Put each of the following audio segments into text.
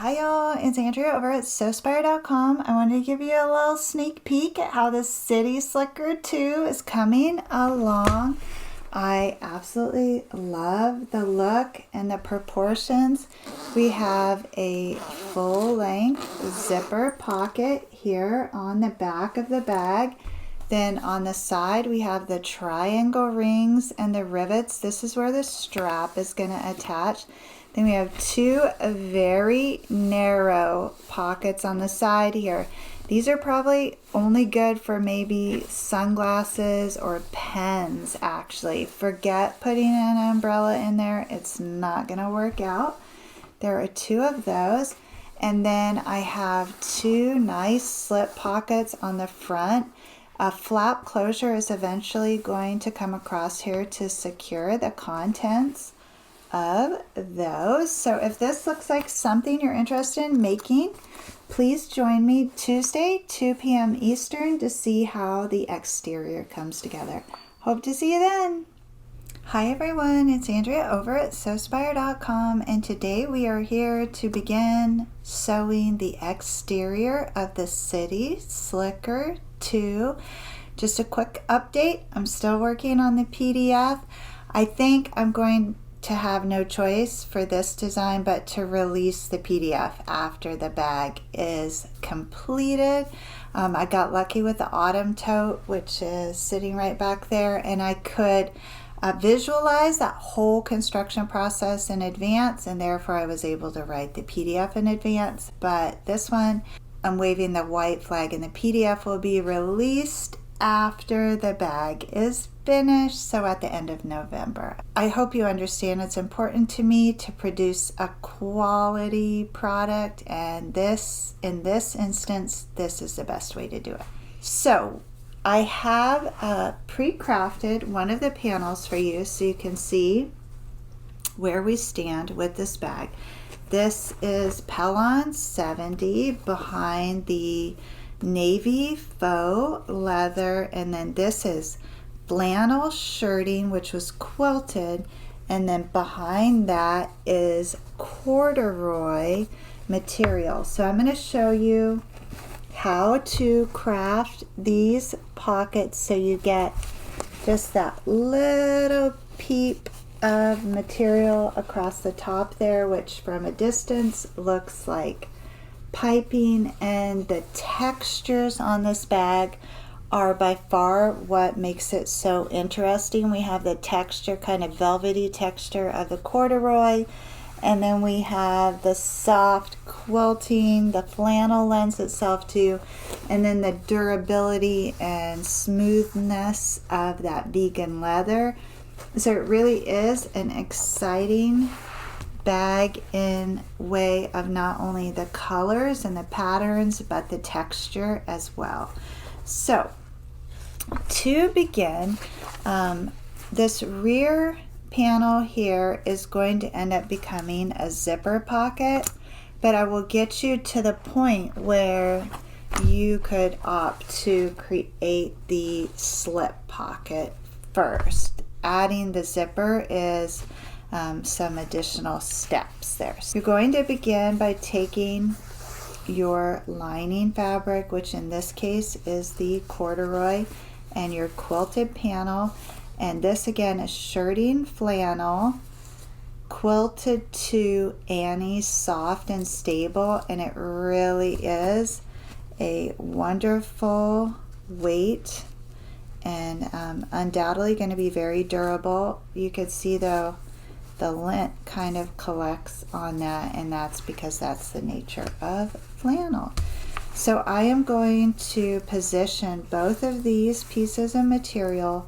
Hi y'all, it's Andrea over at Sewspire.com. I wanted to give you a little sneak peek at how the City Slicker II is coming along. I absolutely love the look and the proportions. We have a full-length zipper pocket here on the back of the bag. Then on the side we have the triangle rings and the rivets. This is where the strap is going to attach. Then we have two very narrow pockets on the side here. These are probably only good for maybe sunglasses or pens actually. Forget putting an umbrella in there. It's not going to work out. There are two of those. And then I have two nice slip pockets on the front. A flap closure is eventually going to come across here to secure the contents of those. So if this looks like something you're interested in making, please join me Tuesday, 2 p.m. Eastern to see how the exterior comes together. Hope to see you then. Hi everyone, it's Andrea over at Sewspire.com, and today we are here to begin sewing the exterior of the City Slicker II. Just a quick update, I'm still working on the PDF. I think I'm going to have no choice for this design but to release the PDF after the bag is completed. I got lucky with the autumn tote, which is sitting right back there, and I could visualize that whole construction process in advance, and therefore I was able to write the PDF in advance. But this one, I'm waving the white flag, and the PDF will be released after the bag is finished, so at the end of November. I hope you understand it's important to me to produce a quality product, and this, in this instance, this is the best way to do it. So I have pre-crafted one of the panels for you so you can see where we stand with this bag. This is Pellon 70 behind the navy faux leather, and then this is flannel shirting, which was quilted, and then behind that is corduroy material. So I'm going to show you how to craft these pockets so you get just that little peep of material across the top there, which from a distance looks like piping, and the textures on this bag are by far what makes it so interesting. We have the texture, kind of velvety texture of the corduroy, and then we have the soft quilting, the flannel lends itself to, and then the durability and smoothness of that vegan leather. So it really is an exciting bag in way of not only the colors and the patterns but the texture as well. So to begin, this rear panel here is going to end up becoming a zipper pocket, but I will get you to the point where you could opt to create the slip pocket first. Adding the zipper is some additional steps there. So you're going to begin by taking your lining fabric, which in this case is the corduroy, and your quilted panel, and this again is shirting flannel quilted to Annie's soft and stable, and it really is a wonderful weight and undoubtedly going to be very durable. You could see though the lint kind of collects on that, and that's because that's the nature of flannel. So I am going to position both of these pieces of material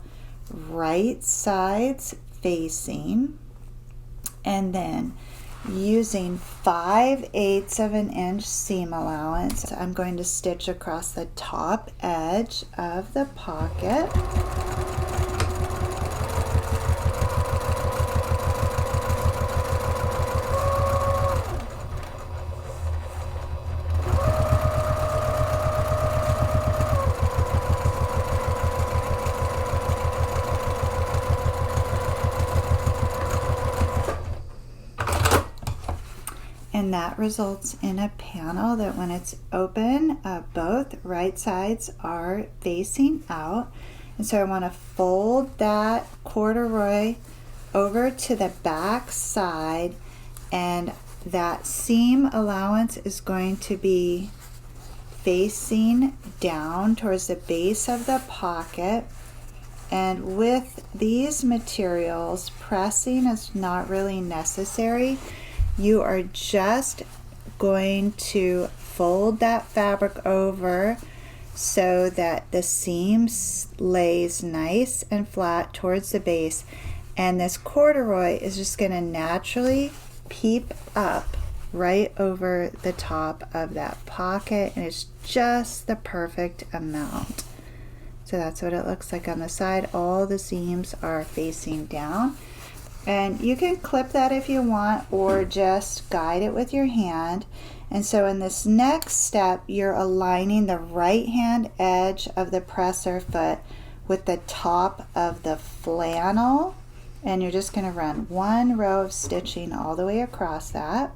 right sides facing, and then using 5/8 of an inch seam allowance, I'm going to stitch across the top edge of the pocket. And And that results in a panel that when it's open, both right sides are facing out. And so I want to fold that corduroy over to the back side, and that seam allowance is going to be facing down towards the base of the pocket. And with these materials, pressing is not really necessary. You are just going to fold that fabric over so that the seam lays nice and flat towards the base, and this corduroy is just going to naturally peep up right over the top of that pocket, and it's just the perfect amount. So that's what it looks like on the side. All the seams are facing down, and you can clip that if you want, or just guide it with your hand. And so in this next step, you're aligning the right hand edge of the presser foot with the top of the flannel, and you're just going to run one row of stitching all the way across that.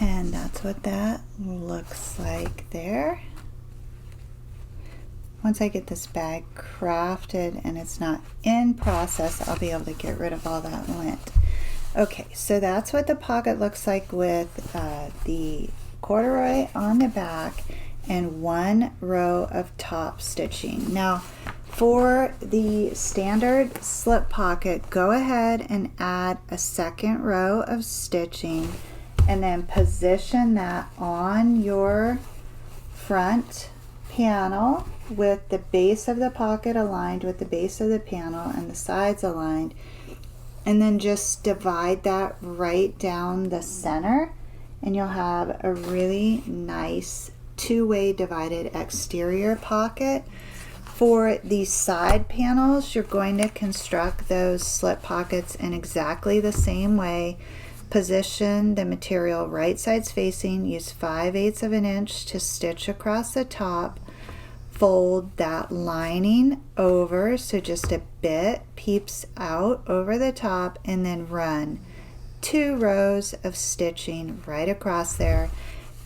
And that's what that looks like there. Once I get this bag crafted and it's not in process, I'll be able to get rid of all that lint. Okay, so that's what the pocket looks like with the corduroy on the back and one row of top stitching. Now, for the standard slip pocket, go ahead and add a second row of stitching, and then position that on your front panel with the base of the pocket aligned with the base of the panel and the sides aligned, and then just divide that right down the center, and you'll have a really nice two-way divided exterior pocket. For the side panels, you're going to construct those slip pockets in exactly the same way. Position the material right sides facing, use 5/8 of an inch to stitch across the top, fold that lining over so just a bit peeps out over the top, and then run 2 rows of stitching right across there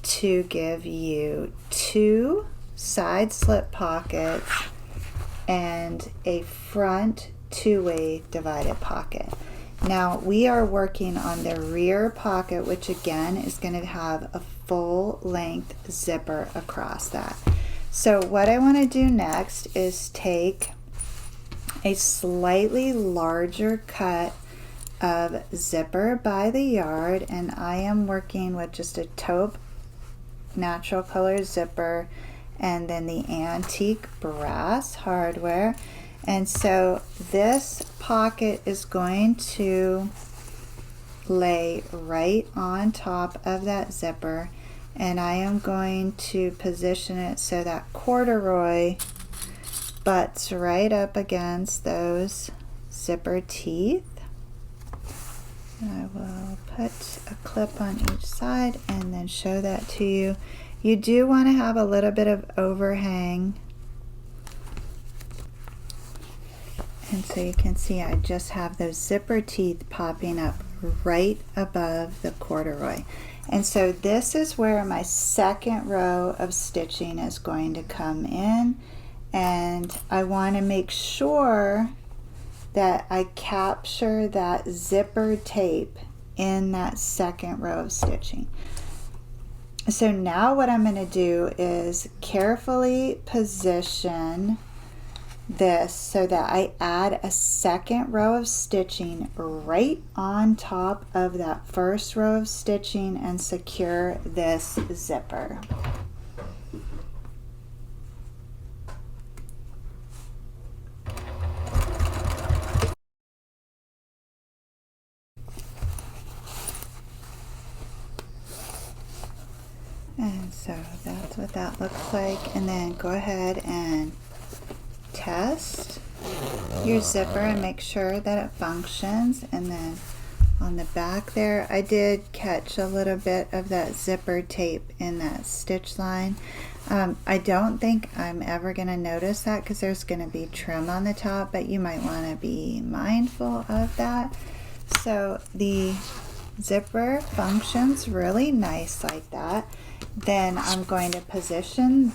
to give you 2 side slip pockets and a front two-way divided pocket. Now we are working on the rear pocket, which again is going to have a full length zipper across that. So what I want to do next is take a slightly larger cut of zipper by the yard, and I am working with just a taupe natural color zipper and then the antique brass hardware. And so this pocket is going to lay right on top of that zipper, and I am going to position it so that corduroy butts right up against those zipper teeth. I will put a clip on each side and then show that to you. You do want to have a little bit of overhang. And so you can see I just have those zipper teeth popping up right above the corduroy. And so this is where my second row of stitching is going to come in. And I want to make sure that I capture that zipper tape in that second row of stitching. So now what I'm going to do is carefully position this so that I add a second row of stitching right on top of that first row of stitching and secure this zipper. And so that's what that looks like. And then go ahead and test your zipper and make sure that it functions. And then on the back there, I did catch a little bit of that zipper tape in that stitch line. I don't think I'm ever going to notice that because there's going to be trim on the top, but you might want to be mindful of that. So the zipper functions really nice like that. Then I'm going to position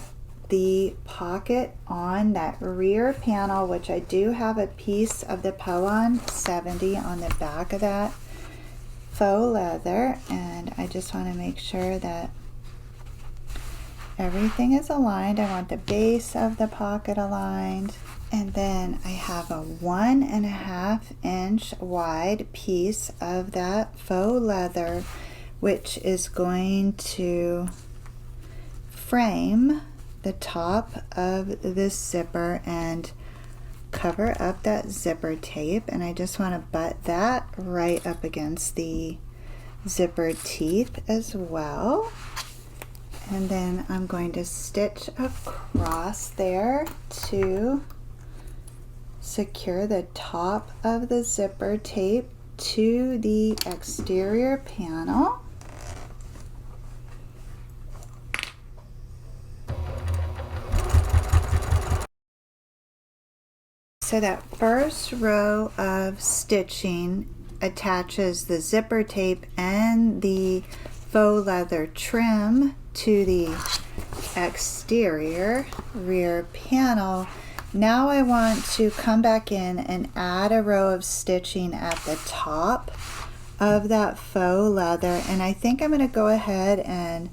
the pocket on that rear panel, which I do have a piece of the Poon 70 on the back of that faux leather, and I just want to make sure that everything is aligned. I want the base of the pocket aligned, and then I have a 1.5 inch wide piece of that faux leather, which is going to frame the top of this zipper and cover up that zipper tape. And I just want to butt that right up against the zipper teeth as well. And then I'm going to stitch across there to secure the top of the zipper tape to the exterior panel. So that first row of stitching attaches the zipper tape and the faux leather trim to the exterior rear panel. Now I want to come back in and add a row of stitching at the top of that faux leather, and I think I'm going to go ahead and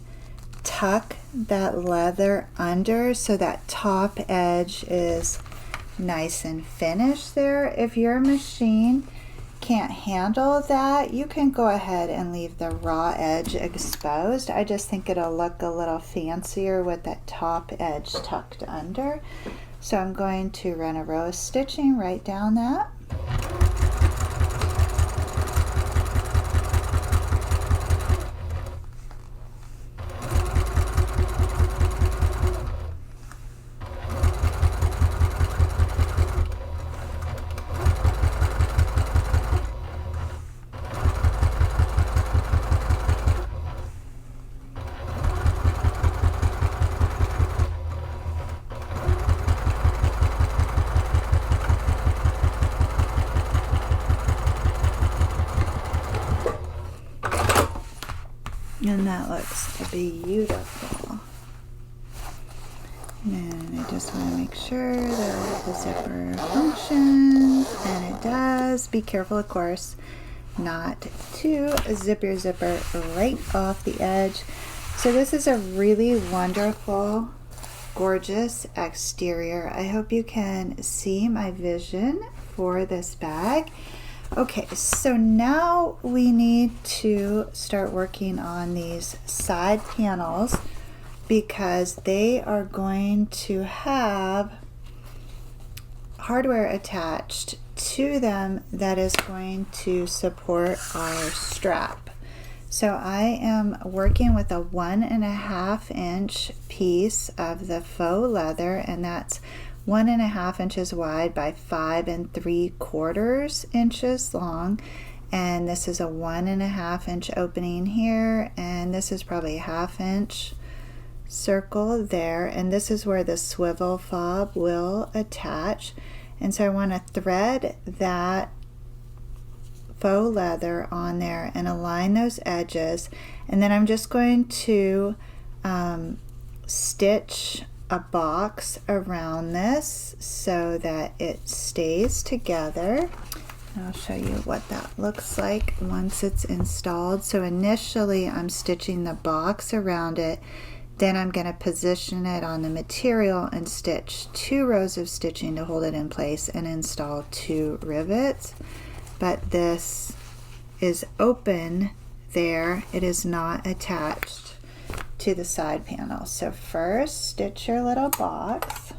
tuck that leather under so that top edge is nice and finished there. If your machine can't handle that, you can go ahead and leave the raw edge exposed. I just think it'll look a little fancier with that top edge tucked under. So I'm going to run a row of stitching right down that. And that looks beautiful. And I just want to make sure that the zipper functions, and it does. Be careful, of course, not to zip your zipper right off the edge. So this is a really wonderful, gorgeous exterior. I hope you can see my vision for this bag. Okay, so now we need to start working on these side panels because they are going to have hardware attached to them that is going to support our strap. So I am working with a 1.5 inch piece of the faux leather, and that's 1.5 inches wide by 5 3/4 inches long, and this is a 1.5 inch opening here, and this is probably a 1/2 inch circle there, and this is where the swivel fob will attach. And so I want to thread that faux leather on there and align those edges, and then I'm just going to stitch a box around this so that it stays together. And I'll show you what that looks like once it's installed. So initially I'm stitching the box around it, then I'm going to position it on the material and stitch 2 rows of stitching to hold it in place and install 2 rivets. But this is open there, it is not attached to the side panel. So first stitch your little box.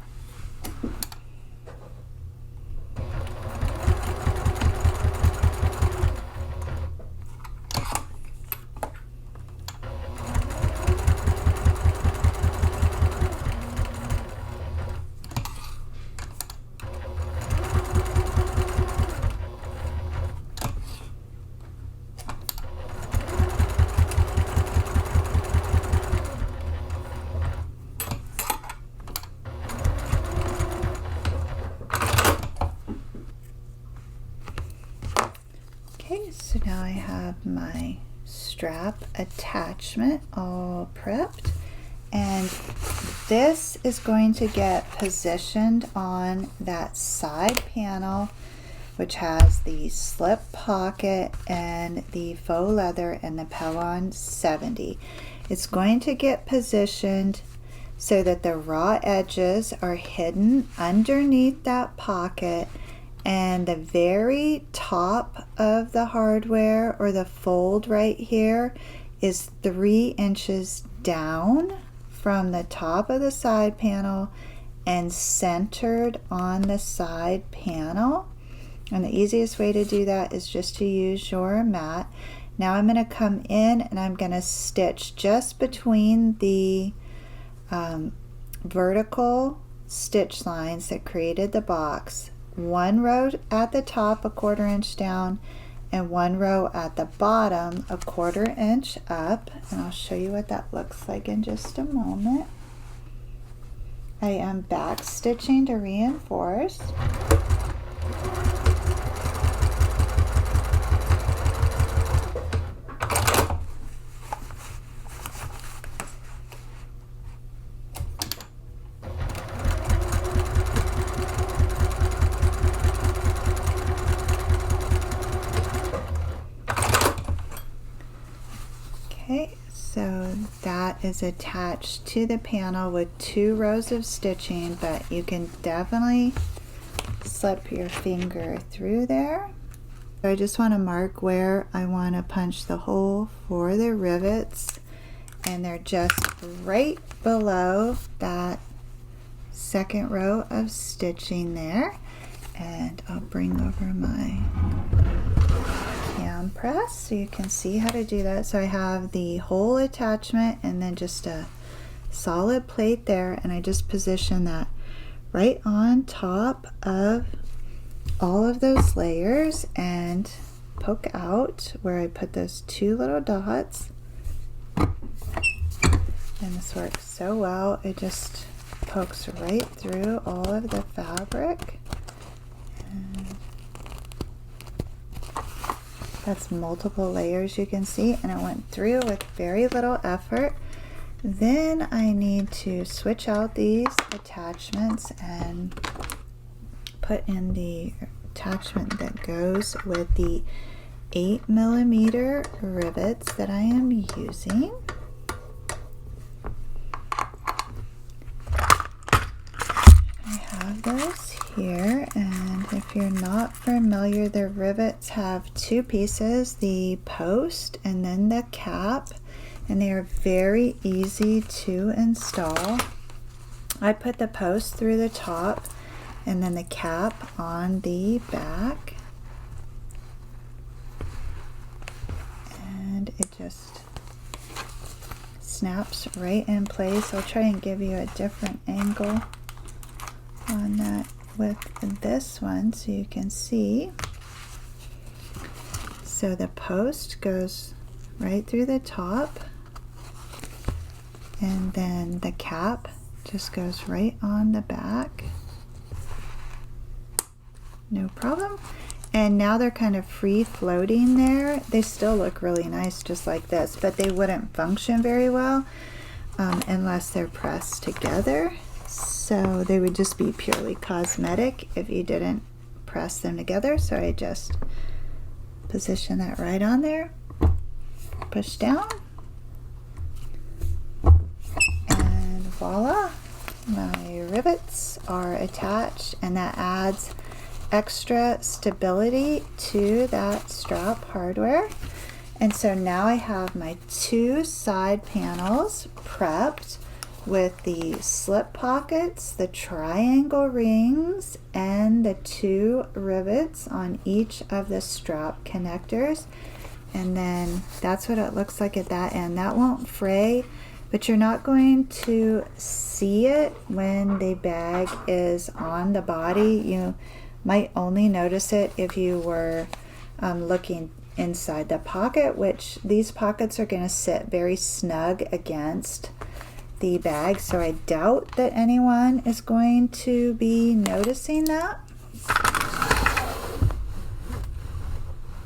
strap attachment all prepped, and this is going to get positioned on that side panel, which has the slip pocket and the faux leather and the Pellon 70. It's going to get positioned so that the raw edges are hidden underneath that pocket, and the very top of the hardware, or the fold right here, is 3 inches down from the top of the side panel and centered on the side panel. And the easiest way to do that is just to use your mat. Now I'm going to come in and I'm going to stitch just between the vertical stitch lines that created the box. 1 row at the top, 1/4 inch down, and 1 row at the bottom, 1/4 inch up. And I'll show you what that looks like in just a moment. I am back stitching to reinforce. Okay, so that is attached to the panel with 2 rows of stitching, but you can definitely slip your finger through there. So I just want to mark where I want to punch the hole for the rivets, and they're just right below that 2nd row of stitching there. And I'll bring over my hand press so you can see how to do that. So I have the hole attachment and then just a solid plate there, and I just position that right on top of all of those layers and poke out where I put those 2 little dots. And this works so well, it just pokes right through all of the fabric. And that's multiple layers, you can see, and it went through with very little effort. Then I need to switch out these attachments and put in the attachment that goes with the 8mm rivets that I am using. I have those here, and if you're not familiar, the rivets have 2 pieces, the post and then the cap, and they are very easy to install. I put the post through the top and then the cap on the back, and it just snaps right in place. I'll try and give you a different angle on that with this one so you can see. So the post goes right through the top, and then the cap just goes right on the back. No problem. And now they're kind of free floating there. They still look really nice just like this, but they wouldn't function very well unless they're pressed together. So they would just be purely cosmetic if you didn't press them together. So I just position that right on there, push down, and voila, my rivets are attached, and that adds extra stability to that strap hardware. And so now I have my 2 side panels prepped with the slip pockets, the triangle rings, and the 2 rivets on each of the strap connectors. And then that's what it looks like at that end. That won't fray, but you're not going to see it when the bag is on the body. You might only notice it if you were looking inside the pocket, which these pockets are going to sit very snug against the bag, so I doubt that anyone is going to be noticing that.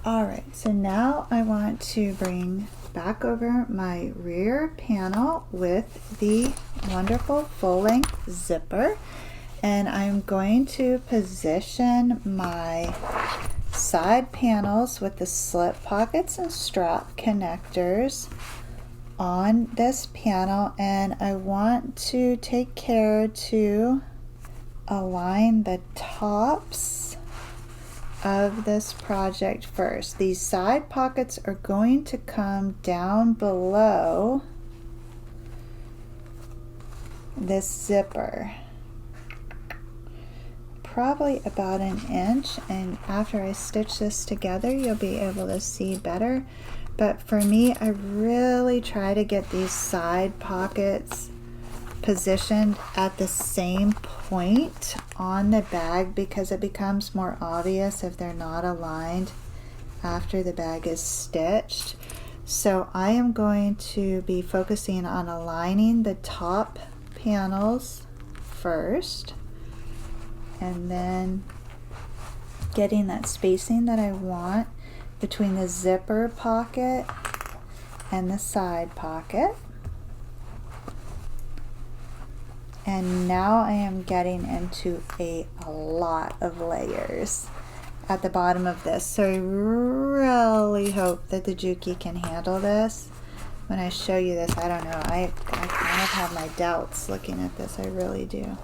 Alright, so now I want to bring back over my rear panel with the wonderful full-length zipper, and I'm going to position my side panels with the slip pockets and strap connectors on this panel, and I want to take care to align the tops of this project first. These side pockets are going to come down below this zipper, probably about an inch, and after I stitch this together you'll be able to see better. But for me, I really try to get these side pockets positioned at the same point on the bag because it becomes more obvious if they're not aligned after the bag is stitched. So I am going to be focusing on aligning the top panels first, and then getting that spacing that I want between the zipper pocket and the side pocket. And now I am getting into a lot of layers at the bottom of this. So I really hope that the Juki can handle this. When I show you this, I don't know, I kind of have my doubts looking at this, I really do.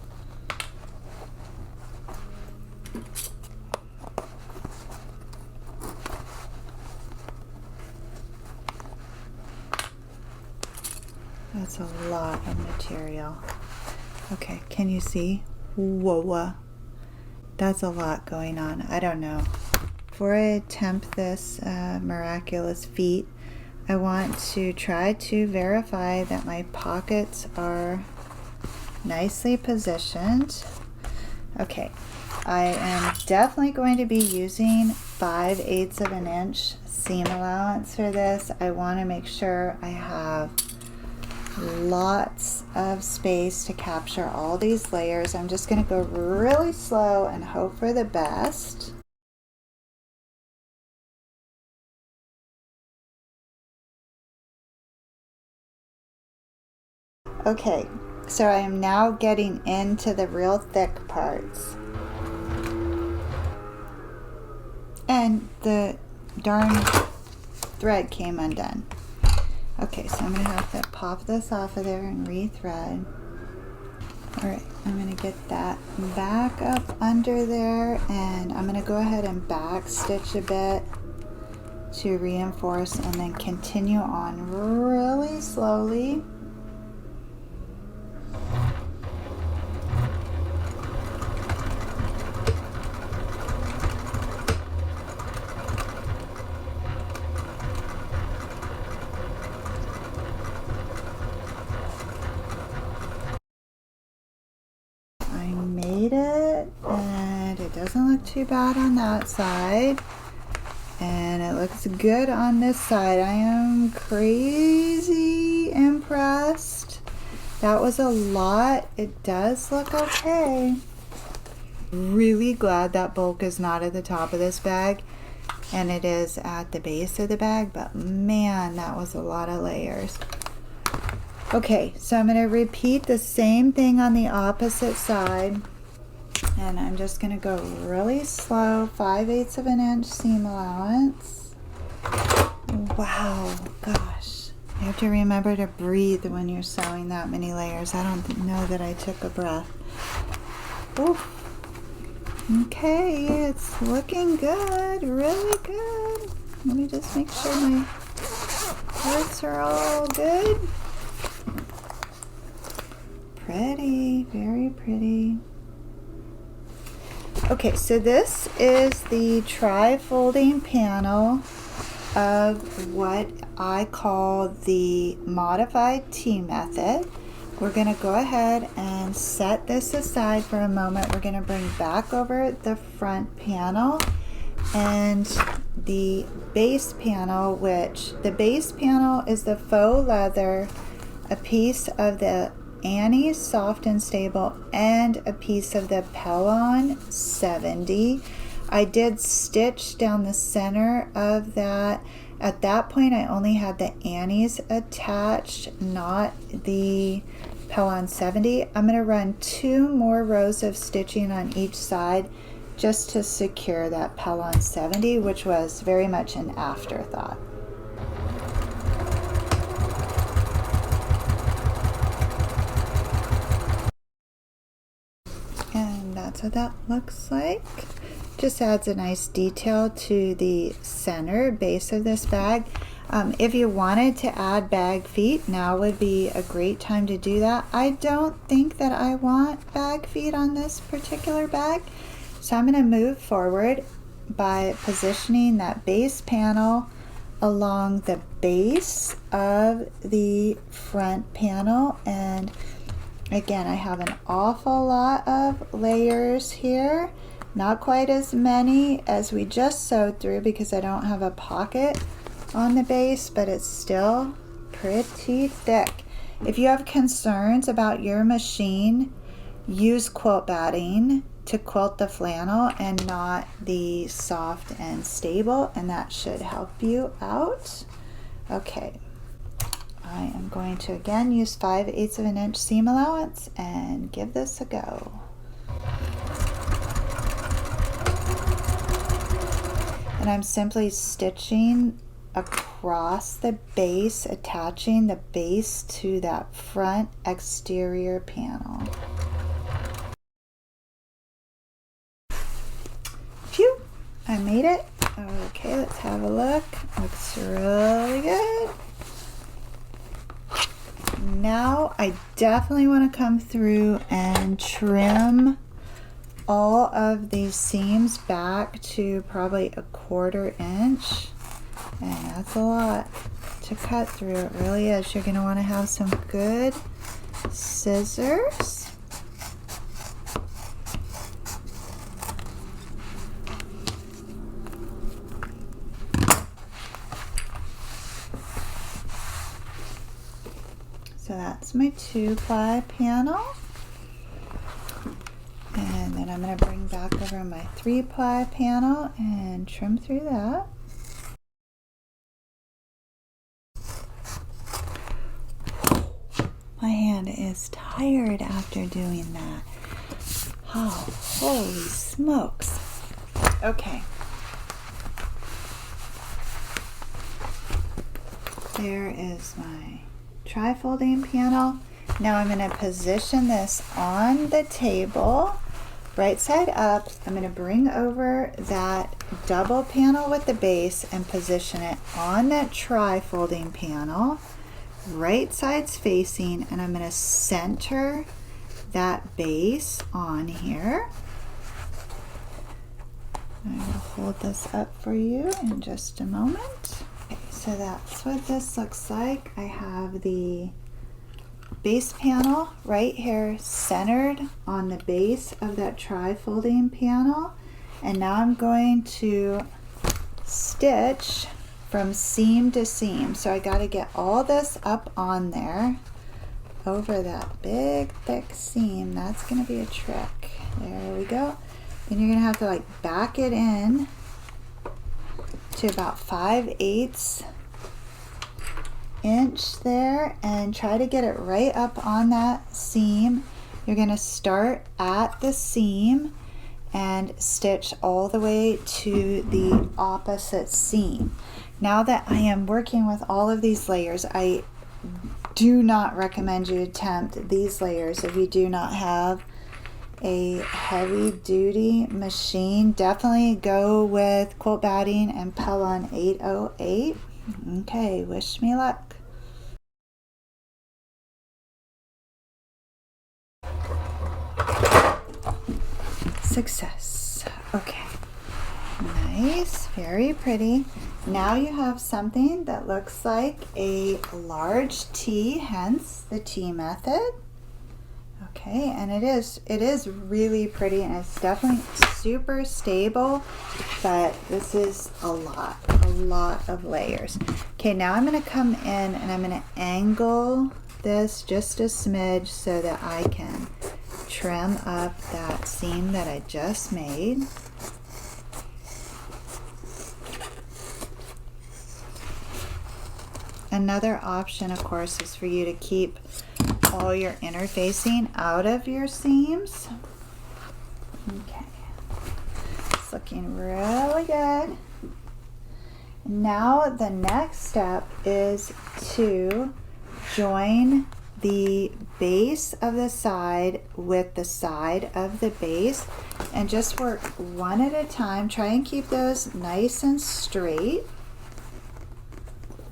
That's a lot of material. Okay, can you see? Whoa, that's a lot going on. I don't know. Before I attempt this miraculous feat, I want to try to verify that my pockets are nicely positioned. Okay, I am definitely going to be using 5/8 of an inch seam allowance for this. I want to make sure I have lots of space to capture all these layers. I'm just going to go really slow and hope for the best. Okay, so I am now getting into the real thick parts. And the darn thread came undone. Okay, so I'm going to have to pop this off of there and rethread. Alright, I'm going to get that back up under there, and I'm going to go ahead and back stitch a bit to reinforce and then continue on really slowly. It, and it doesn't look too bad on that side, and it looks good on this side. I am crazy impressed. That was a lot. It does look okay. Really glad that bulk is not at the top of this bag and it is at the base of the bag, but man, that was a lot of layers. Okay, so I'm going to repeat the same thing on the opposite side. And I'm just going to go really slow, 5/8 of an inch seam allowance. Wow, gosh. You have to remember to breathe when you're sewing that many layers. I don't know that I took a breath. Oof. Okay, it's looking good, really good. Let me just make sure my parts are all good. Pretty, very pretty. Okay, so this is the tri-folding panel of what I call the modified T method. We're going to go ahead and set this aside for a moment. We're going to bring back over the front panel and the base panel, which the base panel is the faux leather, a piece of the Annie's Soft and Stable, and a piece of the Pellon 70. I did stitch down the center of that At that point, I only had the Annies attached, not the Pellon 70. I'm going to run 2 more rows of stitching on each side just to secure that Pellon 70, which was very much an afterthought. And that's what that looks like. Just adds a nice detail to the center base of this bag. If you wanted to add bag feet, now would be a great time to do that. I don't think that I want bag feet on this particular bag, so I'm going to move forward by positioning that base panel along the base of the front panel. And again, I have an awful lot of layers here, not quite as many as we just sewed through because I don't have a pocket on the base, but it's still pretty thick. If you have concerns about your machine, use quilt batting to quilt the flannel and not the soft and stable, and that should help you out. Okay, I am going to again use 5/8 of an inch seam allowance and give this a go. And I'm simply stitching across the base, attaching the base to that front exterior panel. Phew, I made it. Okay, let's have a look. Looks really good. Now I definitely want to come through and trim all of these seams back to probably 1/4 inch. And that's a lot to cut through. It really is. You're going to want to have some good scissors. So that's my 2-ply panel. And then I'm going to bring back over my 3-ply panel and trim through that. My hand is tired after doing that. Oh, holy smokes. Okay. There is my tri-folding panel. Now I'm going to position this on the table, right side up. I'm going to bring over that double panel with the base and position it on that tri-folding panel, right sides facing, and I'm going to center that base on here. I'm going to hold this up for you in just a moment. Okay, so that's what this looks like. I have the base panel right here centered on the base of that tri-folding panel, and now I'm going to stitch from seam to seam. So I got to get all this up on there over that big thick seam. That's going to be a trick. There we go. Then you're going to have to like back it in to about 5/8 inch there and try to get it right up on that seam. You're going to start at the seam and stitch all the way to the opposite seam. Now that I am working with all of these layers, I do not recommend you attempt these layers if you do not have a heavy duty machine. Definitely go with quilt batting and Pellon 808. Okay, wish me luck. Success. Okay. Nice, very pretty. Now you have something that looks like a large T, hence the T method. Okay, and it is really pretty, and it's definitely super stable, but this is a lot of layers. Okay, now I'm going to come in and I'm going to angle this just a smidge so that I can trim up that seam that I just made. another option, of course, is for you to keep all your interfacing out of your seams. Okay, it's looking really good. Now the next step is to join the base of the side with the side of the base, and just work one at a time. Try and keep those nice and straight.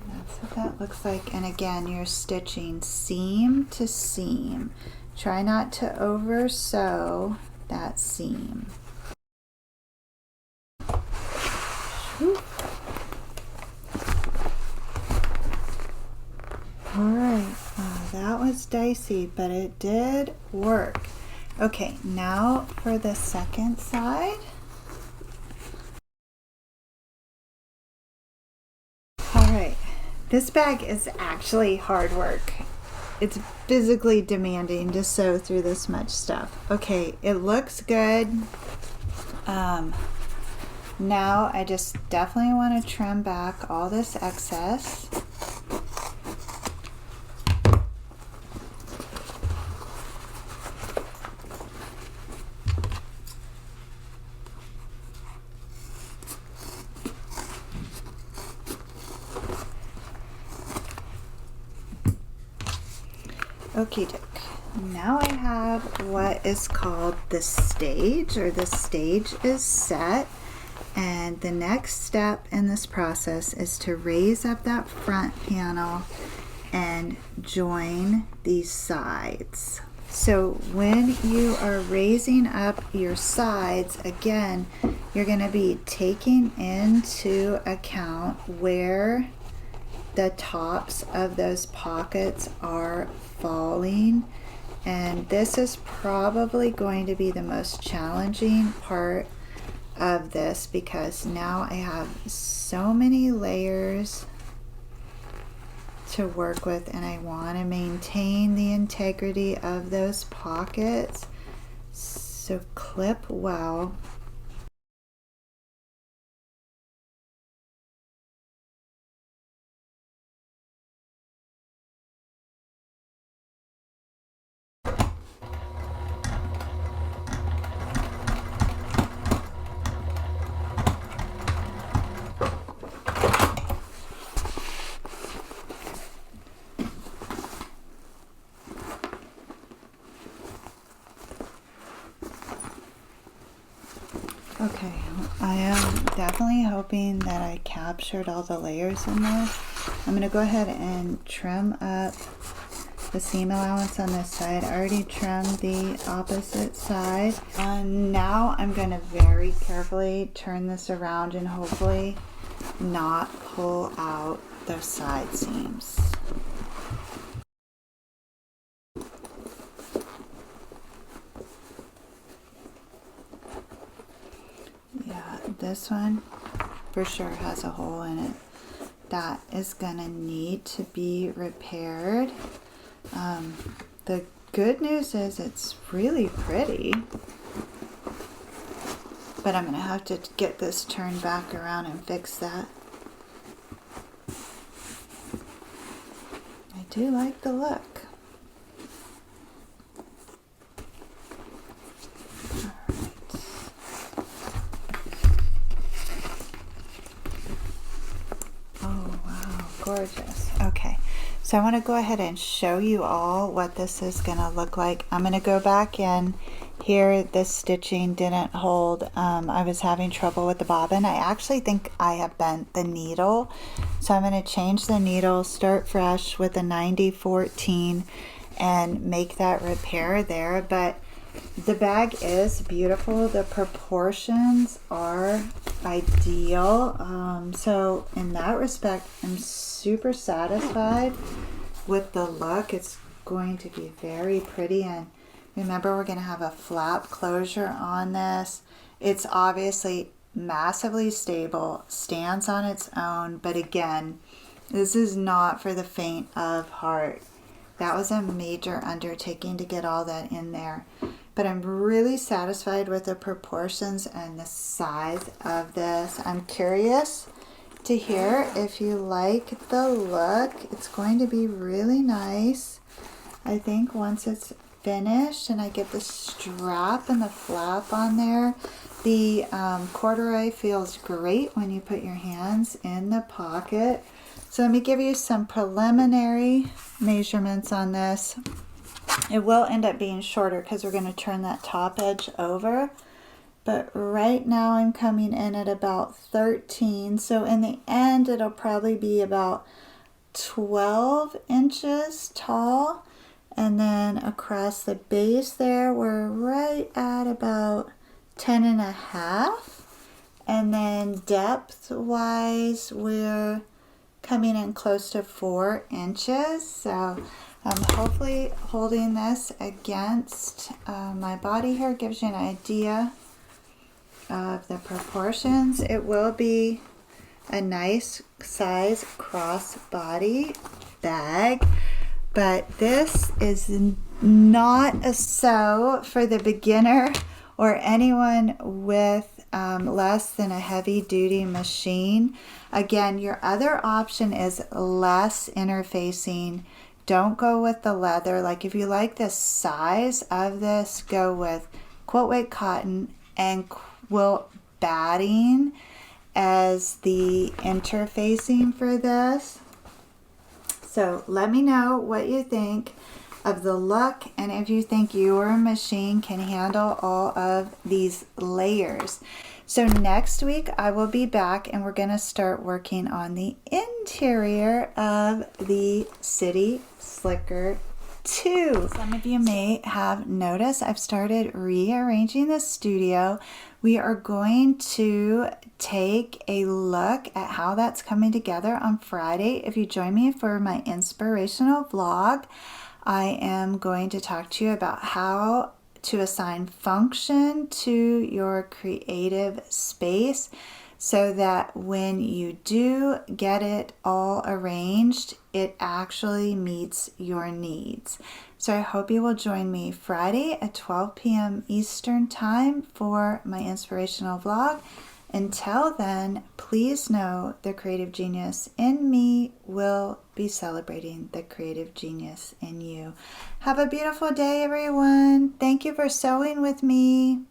That's what that looks like. And again, you're stitching seam to seam. Try not to over sew that seam. Whew. All right, that was dicey, but it did work. Okay, now for the second side. All right, this bag is actually hard work. It's physically demanding to sew through this much stuff. Okay, it looks good. Now I just definitely want to trim back all this excess. Okie doke. Now I have what is called the stage, or the stage is set. And the next step in this process is to raise up that front panel and join these sides. So when you are raising up your sides, again, you're going to be taking into account where the tops of those pockets are falling, and this is probably going to be the most challenging part of this, because now I have so many layers to work with, and I want to maintain the integrity of those pockets. So clip well. Okay, I am definitely hoping that I captured all the layers in there. I'm going to go ahead and trim up the seam allowance on this side. I already trimmed the opposite side. And now I'm going to very carefully turn this around and hopefully not pull out the side seams. This one for sure has a hole in it. That is gonna need to be repaired. The good news is it's really pretty, but I'm gonna have to get this turned back around and fix that. I do like the look. Gorgeous. Okay, so I want to go ahead and show you all what this is going to look like. I'm going to go back in here. This stitching didn't hold. I was having trouble with the bobbin. I actually think I have bent the needle, so I'm going to change the needle, start fresh with a 90-14 and make that repair there. But the bag is beautiful. The proportions are ideal. So in that respect, I'm super satisfied with the look. It's going to be very pretty, and remember, we're going to have a flap closure on this. It's obviously massively stable, stands on its own, but again, this is not for the faint of heart. That was a major undertaking to get all that in there. But I'm really satisfied with the proportions and the size of this. I'm curious to hear if you like the look. It's going to be really nice. I think once it's finished and I get the strap and the flap on there, the corduroy feels great when you put your hands in the pocket. So let me give you some preliminary measurements on this. It will end up being shorter because we're going to turn that top edge over. But right now I'm coming in at about 13. So in the end, it'll probably be about 12 inches tall. And then across the base there, we're right at about 10.5. And then depth wise, we're coming in close to 4 inches. So hopefully holding this against my body here gives you an idea of the proportions. It will be a nice size crossbody bag, but this is not a sew for the beginner or anyone with less than a heavy duty machine. Again, your other option is less interfacing. Don't go with the leather. Like if you like the size of this, go with quilt weight cotton and quilt batting as the interfacing for this. So let me know what you think of the look and if you think your machine can handle all of these layers. So next week I will be back and we're going to start working on the interior of the City Slicker II. Some of you may have noticed I've started rearranging the studio. We are going to take a look at how that's coming together on Friday. If you join me for my inspirational vlog, I am going to talk to you about how to assign function to your creative space so that when you do get it all arranged, it actually meets your needs. So I hope you will join me Friday at 12 p.m. Eastern Time for my inspirational vlog. Until then, please know the creative genius in me will be celebrating the creative genius in you. Have a beautiful day, everyone. Thank you for sewing with me.